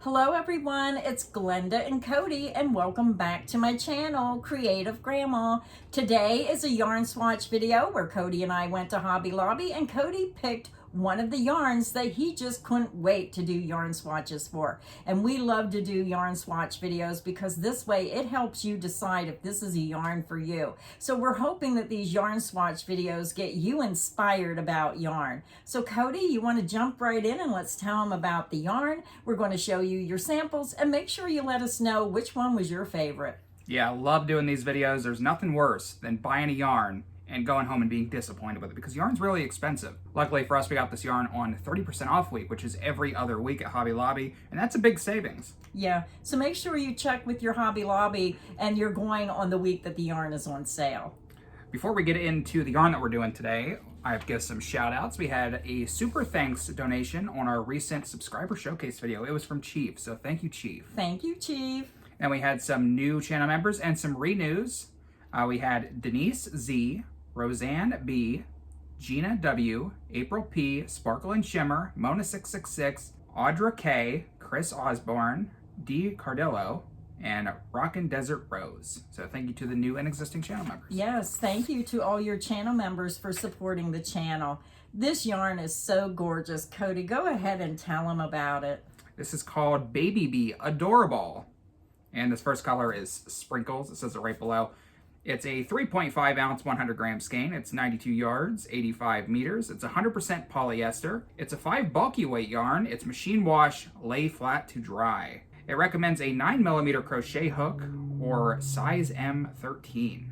Hello everyone, it's Glenda and Cody and welcome back to my channel, Creative Grandma. Today is a yarn swatch video where Cody and I went to Hobby Lobby and Cody picked one of the yarns that he just couldn't wait to do yarn swatches for. And we love to do yarn swatch videos because this way it helps you decide if this is a yarn for you. So we're hoping that these yarn swatch videos get you inspired about yarn. So Cody, you want to jump right in and let's tell them about the yarn. We're going to show you your samples and make sure you let us know which one was your favorite. Yeah, I love doing these videos. There's nothing worse than buying a yarn and going home and being disappointed with it because yarn's really expensive. Luckily for us, we got this yarn on 30% off week, which is every other week at Hobby Lobby, and that's a big savings. Yeah, so make sure you check with your Hobby Lobby and you're going on the week that the yarn is on sale. Before we get into the yarn that we're doing today, I have to give some shout outs. We had a super thanks donation on our recent subscriber showcase video. It was from Chief, so thank you, Chief. Thank you, Chief. And we had some new channel members and some renews. We had Denise Z, Roseanne B, Gina W, April P, Sparkle and Shimmer, Mona666, Audra K, Chris Osborne, D Cardillo, and Rockin' Desert Rose. So thank you to the new and existing channel members. Yes, thank you to all your channel members for supporting the channel. This yarn is so gorgeous. Cody, go ahead and tell them about it. This is called Baby Bee Adorable. And this first color is Sprinkles. It says it right below. It's a 3.5 ounce, 100 gram skein. It's 92 yards, 85 meters. It's 100% polyester. It's a 5 bulky weight yarn. It's machine wash, lay flat to dry. It recommends a 9mm crochet hook or size M13.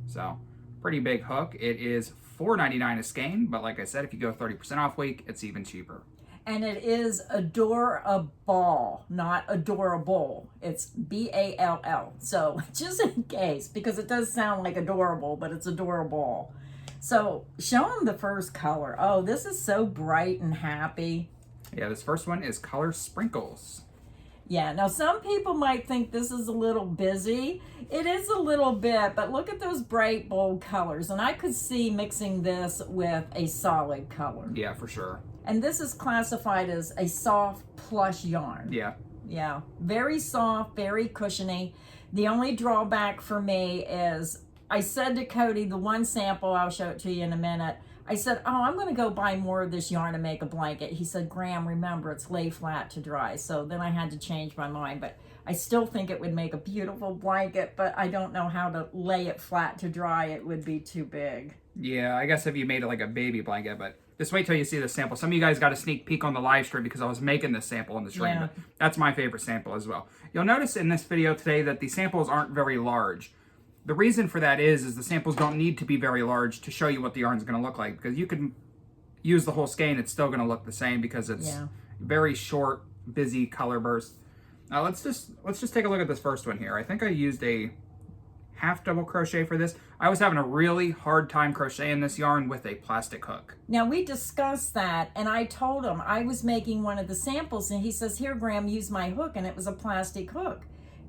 So, pretty big hook. It is $4.99 a skein, but like I said, if you go 30% off week, it's even cheaper. And it is adorable, not adorable. It's B-A-L-L. So just in case, because it does sound like adorable, but it's adorable. So show them the first color. Oh, this is so bright and happy. Yeah, this first one is color Sprinkles. Yeah, now some people might think this is a little busy. It is a little bit, but look at those bright, bold colors. And I could see mixing this with a solid color. Yeah, for sure. And this is classified as a soft plush yarn. Yeah. Yeah, very soft, very cushiony. The only drawback for me is I said to Cody, the one sample, I'll show it to you in a minute, I said, oh, I'm going to go buy more of this yarn and make a blanket. He said, Graham, remember, it's lay flat to dry. So then I had to change my mind, but I still think it would make a beautiful blanket, but I don't know how to lay it flat to dry. It would be too big. Yeah, I guess if you made it like a baby blanket, but just wait till you see the sample. Some of you guys got a sneak peek on the live stream because I was making this sample in the stream, Yeah. but that's my favorite sample as well. You'll notice in this video today that the samples aren't very large. The reason for that is the samples don't need to be very large to show you what the yarn's going to look like, because you can use the whole skein, it's still going to look the same because it's very short, busy color bursts. Now let's just take a look at this first one here. I think I used a half double crochet for this. I was having a really hard time crocheting this yarn with a plastic hook. Now we discussed that and I told him I was making one of the samples and he says, here Graham, use my hook, and it was a plastic hook.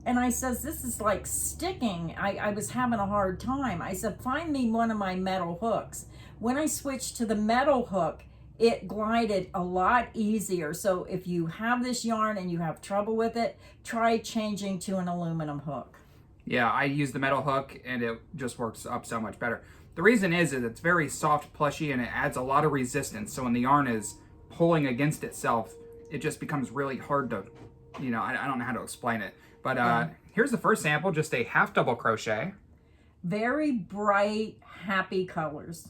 And I says, this is like sticking. I was having a hard time. I said, find me one of my metal hooks. When I switched to the metal hook, it glided a lot easier. So if you have this yarn and you have trouble with it, try changing to an aluminum hook. Yeah, I use the metal hook and it just works up so much better. The reason is that it's very soft, plushy, and it adds a lot of resistance. So when the yarn is pulling against itself, it just becomes really hard to, I don't know how to explain it. But here's the first sample, just a half double crochet. Very bright, happy colors.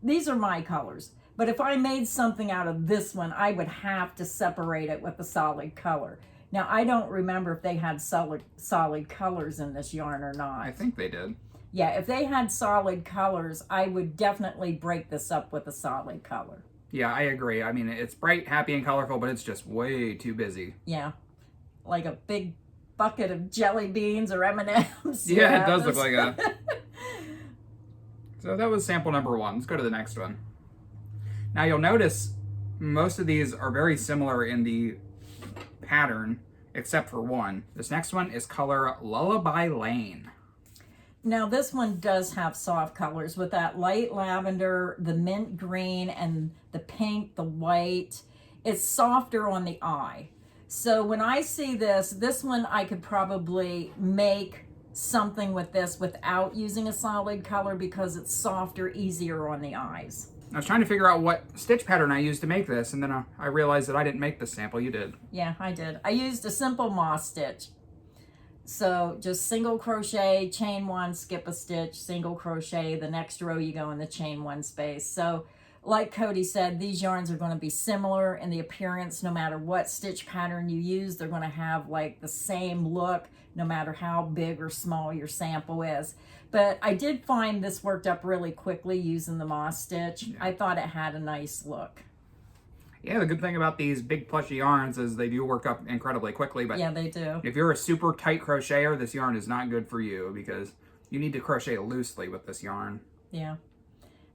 These are my colors. But if I made something out of this one, I would have to separate it with a solid color. Now, I don't remember if they had solid colors in this yarn or not. I think they did. Yeah, if they had solid colors, I would definitely break this up with a solid color. Yeah, I agree. I mean, it's bright, happy, and colorful, but it's just way too busy. Yeah, like a big bucket of jelly beans or M&Ms. Yeah, it does look like a... So that was sample number one. Let's go to the next one. Now you'll notice most of these are very similar in the pattern, except for one. This next one is color Lullaby Lane. Now this one does have soft colors with that light lavender, the mint green, and the pink, the white. It's softer on the eye. So when I see this one I could probably make something with this without using a solid color because it's softer, easier on the eyes. I was trying to figure out what stitch pattern I used to make this, and then I realized that I didn't make this sample. You did. Yeah, I did. I used a simple moss stitch. So just single crochet, chain one, skip a stitch, single crochet. The next row you go in the chain one space. So like Cody said, these yarns are going to be similar in the appearance no matter what stitch pattern you use. They're going to have like the same look no matter how big or small your sample is. But I did find this worked up really quickly using the moss stitch. Yeah. I thought it had a nice look. Yeah, the good thing about these big plushy yarns is they do work up incredibly quickly. But yeah, they do. If you're a super tight crocheter, this yarn is not good for you because you need to crochet loosely with this yarn. Yeah.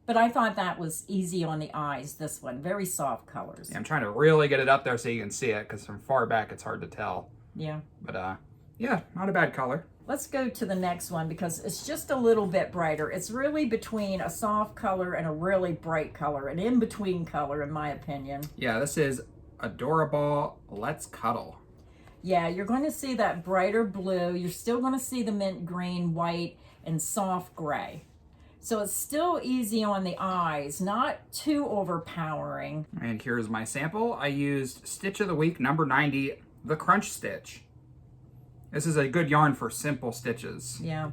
But I thought that was easy on the eyes, this one. Very soft colors. Yeah, I'm trying to really get it up there so you can see it because from far back it's hard to tell. Yeah. But yeah, not a bad color. Let's go to the next one because it's just a little bit brighter. It's really between a soft color and a really bright color, an in-between color in my opinion. Yeah, this is Adorable Let's Cuddle. Yeah, you're going to see that brighter blue. You're still going to see the mint green, white, and soft gray. So it's still easy on the eyes, not too overpowering. And here's my sample. I used Stitch of the Week number 90, the Crunch Stitch. This is a good yarn for simple stitches. Yeah.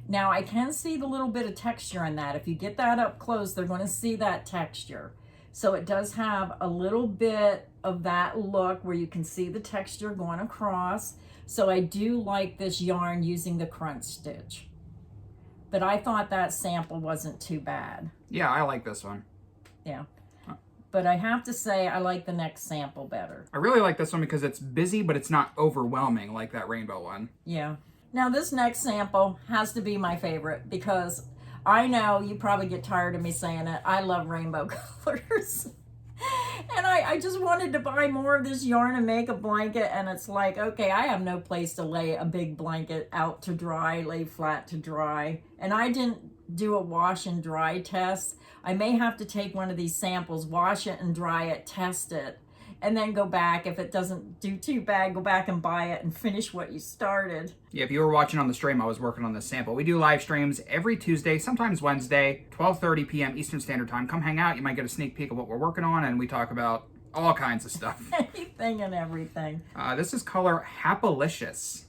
Now I can see the little bit of texture in that. If you get that up close, they're going to see that texture. So it does have a little bit of that look where you can see the texture going across. So I do like this yarn using the crunch stitch. But I thought that sample wasn't too bad. Yeah, I like this one. Yeah. But I have to say, I like the next sample better. I really like this one because it's busy, but it's not overwhelming like that rainbow one. Yeah. Now this next sample has to be my favorite because I know you probably get tired of me saying it. I love rainbow colors. And I just wanted to buy more of this yarn and make a blanket, and it's like, okay, I have no place to lay a big blanket out to dry, lay flat to dry. And I didn't do a wash and dry test. I may have to take one of these samples, wash it and dry it, test it, and then go back. If it doesn't do too bad, go back and buy it and finish what you started. Yeah, if you were watching on the stream, I was working on this sample. We do live streams every Tuesday, sometimes Wednesday, 12:30 p.m. Eastern Standard Time. Come hang out. You might get a sneak peek of what we're working on, and we talk about all kinds of stuff. Anything and everything. This is color Happalicious.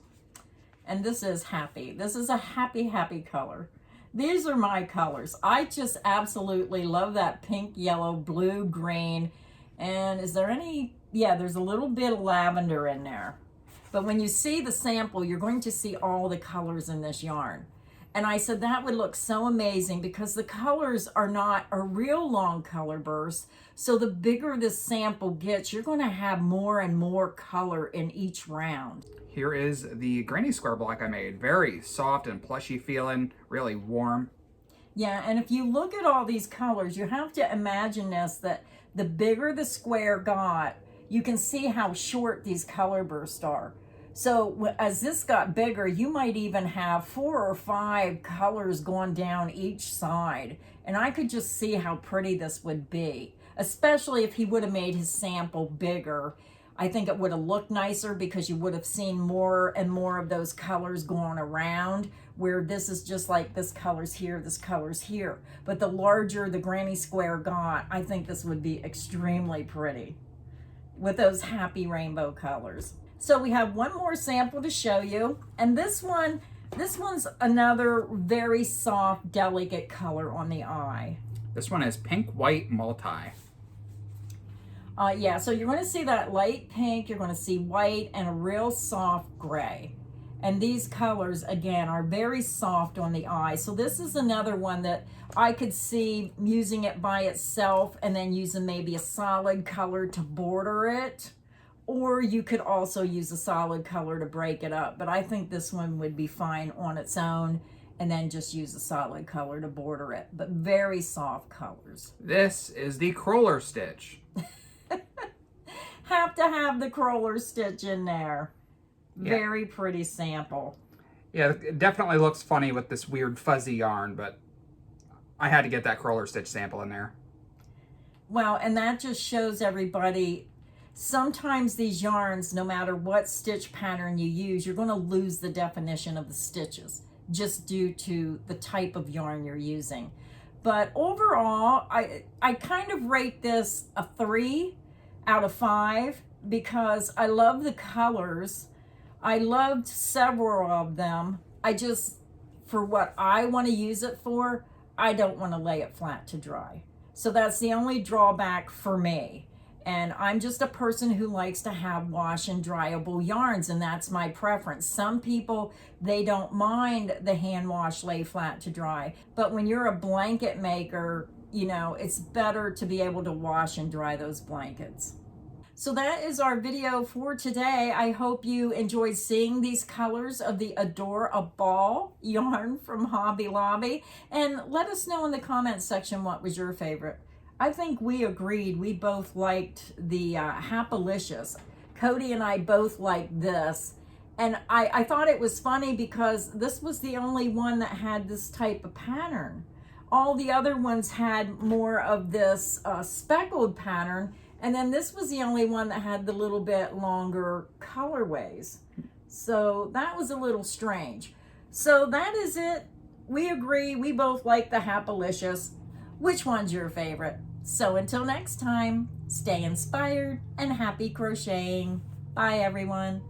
And this is happy. This is a happy, happy color. These are my colors. I just absolutely love that pink, yellow, blue, green. And is there any, yeah, there's a little bit of lavender in there. But when you see the sample, you're going to see all the colors in this yarn. And I said that would look so amazing because the colors are not a real long color burst. So the bigger this sample gets, you're going to have more and more color in each round. Here is the granny square block I made. Very soft and plushy feeling, really warm. Yeah, and if you look at all these colors, you have to imagine this, that the bigger the square got, you can see how short these color bursts are. So as this got bigger, you might even have 4 or 5 colors going down each side. And I could just see how pretty this would be, especially if he would have made his sample bigger. I think it would have looked nicer because you would have seen more and more of those colors going around, where this is just like this color's here, this color's here. But the larger the granny square got, I think this would be extremely pretty with those happy rainbow colors. So we have one more sample to show you, and this one's another very soft, delicate color on the eye. This one is Pink White Multi. Yeah, so you're going to see that light pink, you're going to see white, and a real soft gray. And these colors, again, are very soft on the eye. So this is another one that I could see using it by itself and then using maybe a solid color to border it. Or you could also use a solid color to break it up. But I think this one would be fine on its own and then just use a solid color to border it. But very soft colors. This is the Crawler Stitch. Have to have the Crawler Stitch in there. Yeah. Very pretty sample. Yeah, it definitely looks funny with this weird fuzzy yarn, but I had to get that Crawler Stitch sample in there. Well, and that just shows everybody sometimes these yarns, no matter what stitch pattern you use, you're going to lose the definition of the stitches just due to the type of yarn you're using. But overall, I kind of rate this a 3 out of 5 because I love the colors. I loved several of them. I just, for what I want to use it for, I don't want to lay it flat to dry. So that's the only drawback for me. And I'm just a person who likes to have wash and dryable yarns, and that's my preference. Some people, they don't mind the hand wash lay flat to dry, but when you're a blanket maker, you know, it's better to be able to wash and dry those blankets. So that is our video for today. I hope you enjoyed seeing these colors of the Adore-A-Ball yarn from Hobby Lobby. And let us know in the comments section what was your favorite. I think we agreed. We both liked the Happalicious. Cody and I both liked this. And I thought it was funny because this was the only one that had this type of pattern. All the other ones had more of this speckled pattern. And then this was the only one that had the little bit longer colorways. So that was a little strange. So that is it. We agree. We both like the Happalicious. Which one's your favorite? So until next time, stay inspired and happy crocheting. Bye, everyone.